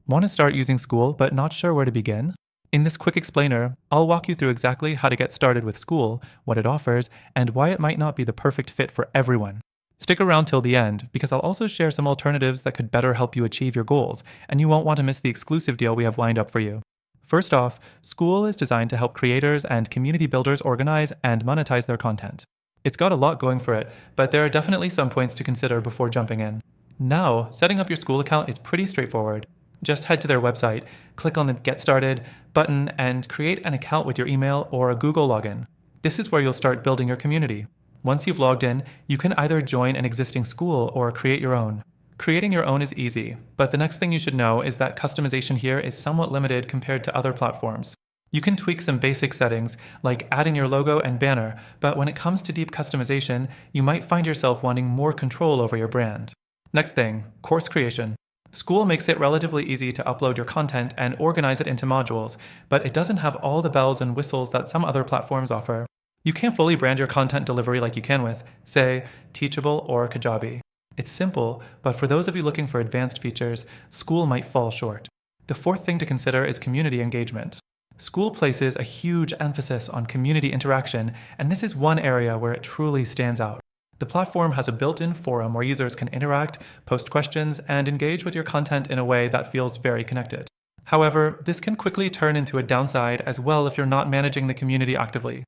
Want to start using Skool but not sure where to begin? In this quick explainer, I'll walk you through exactly how to get started with Skool, what it offers, and why it might not be the perfect fit for everyone. Stick around till the end, because I'll also share some alternatives that could better help you achieve your goals, and you won't want to miss the exclusive deal we have lined up for you. First off, Skool is designed to help creators and community builders organize and monetize their content. It's got a lot going for it, but there are definitely some points to consider before jumping in. Now, setting up your Skool account is pretty straightforward. Just head to their website, click on the Get Started button, and create an account with your email or a Google login. This is where you'll start building your community. Once you've logged in, you can either join an existing Skool or create your own. Creating your own is easy, but the next thing you should know is that customization here is somewhat limited compared to other platforms. You can tweak some basic settings, like adding your logo and banner, but when it comes to deep customization, you might find yourself wanting more control over your brand. Next thing, course creation. Skool makes it relatively easy to upload your content and organize it into modules, but it doesn't have all the bells and whistles that some other platforms offer. You can't fully brand your content delivery like you can with, say, Teachable or Kajabi. It's simple, but for those of you looking for advanced features, Skool might fall short. The fourth thing to consider is community engagement. Skool places a huge emphasis on community interaction, and this is one area where it truly stands out. The platform has a built-in forum where users can interact, post questions, and engage with your content in a way that feels very connected. However, this can quickly turn into a downside as well if you're not managing the community actively.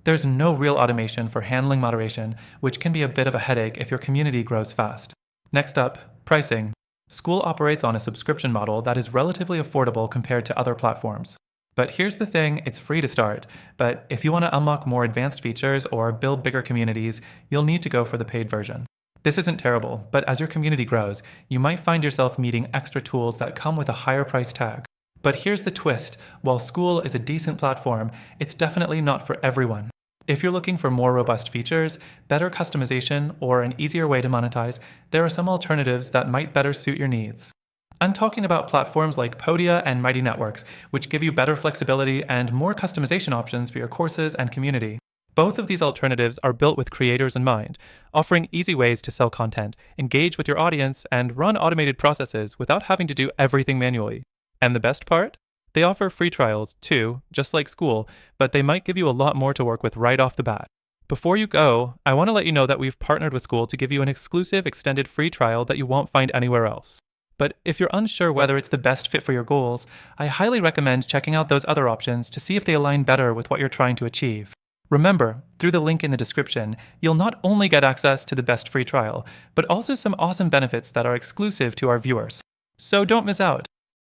There's no real automation for handling moderation, which can be a bit of a headache if your community grows fast. Next up, pricing. Skool operates on a subscription model that is relatively affordable compared to other platforms. But here's the thing, it's free to start, but if you want to unlock more advanced features or build bigger communities, you'll need to go for the paid version. This isn't terrible, but as your community grows, you might find yourself needing extra tools that come with a higher price tag. But here's the twist, while Skool is a decent platform, it's definitely not for everyone. If you're looking for more robust features, better customization, or an easier way to monetize, there are some alternatives that might better suit your needs. I'm talking about platforms like Podia and Mighty Networks, which give you better flexibility and more customization options for your courses and community. Both of these alternatives are built with creators in mind, offering easy ways to sell content, engage with your audience, and run automated processes without having to do everything manually. And the best part? They offer free trials, too, just like Skool, but they might give you a lot more to work with right off the bat. Before you go, I want to let you know that we've partnered with Skool to give you an exclusive extended free trial that you won't find anywhere else. But if you're unsure whether it's the best fit for your goals, I highly recommend checking out those other options to see if they align better with what you're trying to achieve. Remember, through the link in the description, you'll not only get access to the best free trial, but also some awesome benefits that are exclusive to our viewers. So don't miss out.